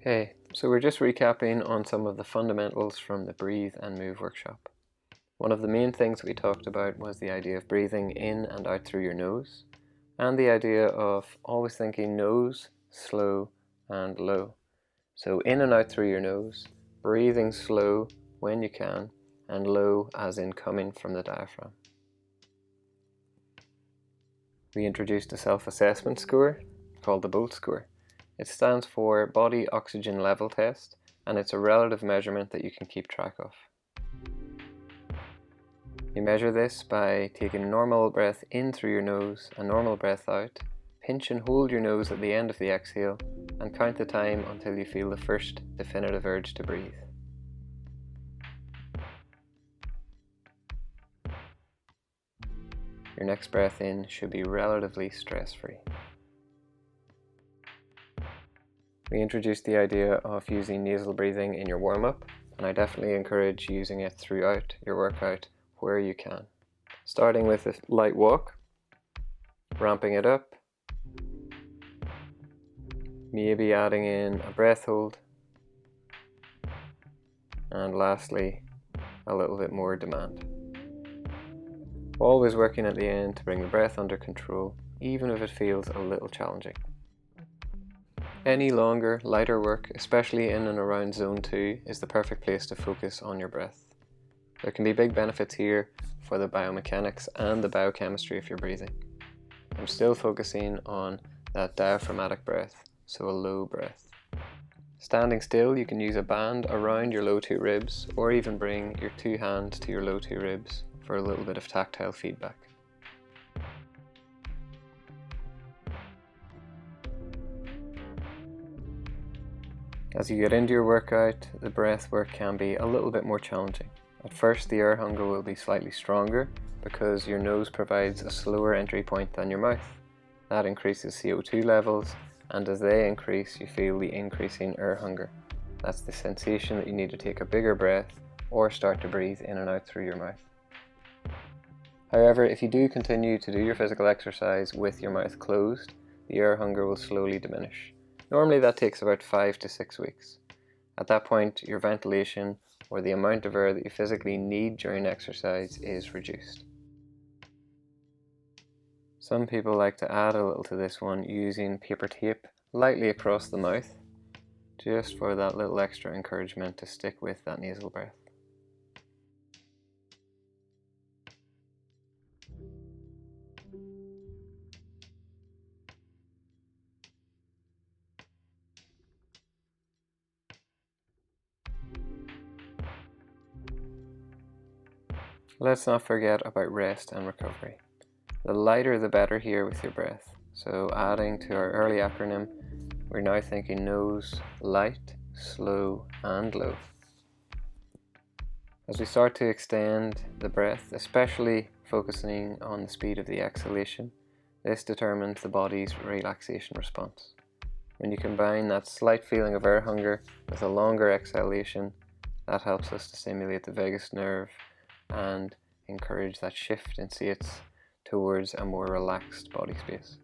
Hey, so we're just recapping on some of the fundamentals from the Breathe and Move workshop. One of the main things we talked about was the idea of breathing in and out through your nose, and the idea of always thinking nose, slow, and low. So in and out through your nose, breathing slow when you can, and low as in coming from the diaphragm. We introduced a self-assessment score called the BOLT score. It stands for Body Oxygen Level Test, and it's a relative measurement that you can keep track of. You measure this by taking a normal breath in through your nose, a normal breath out, pinch and hold your nose at the end of the exhale, and count the time until you feel the first definitive urge to breathe. Your next breath in should be relatively stress-free. We introduced the idea of using nasal breathing in your warm-up, and I definitely encourage using it throughout your workout where you can. Starting with a light walk, ramping it up, maybe adding in a breath hold, and lastly, a little bit more demand. Always working at the end to bring the breath under control, even if it feels a little challenging. Any longer, lighter work, especially in and around zone 2, is the perfect place to focus on your breath. There can be big benefits here for the biomechanics and the biochemistry of your breathing. I'm still focusing on that diaphragmatic breath, so a low breath. Standing still, you can use a band around your low 2 ribs, or even bring your 2 hands to your low 2 ribs for a little bit of tactile feedback. As you get into your workout, the breath work can be a little bit more challenging. At first, the air hunger will be slightly stronger because your nose provides a slower entry point than your mouth. That increases CO2 levels, and as they increase, you feel the increasing air hunger. That's the sensation that you need to take a bigger breath or start to breathe in and out through your mouth. However, if you do continue to do your physical exercise with your mouth closed, the air hunger will slowly diminish. Normally that takes about 5 to 6 weeks. At that point, your ventilation, or the amount of air that you physically need during exercise, is reduced. Some people like to add a little to this one using paper tape lightly across the mouth, just for that little extra encouragement to stick with that nasal breath. Let's not forget about rest and recovery. The lighter the better here with your breath. So adding to our early acronym, we're now thinking nose, light, slow, and low. As we start to extend the breath, especially focusing on the speed of the exhalation, this determines the body's relaxation response. When you combine that slight feeling of air hunger with a longer exhalation, that helps us to stimulate the vagus nerve and encourage that shift in states towards a more relaxed body space.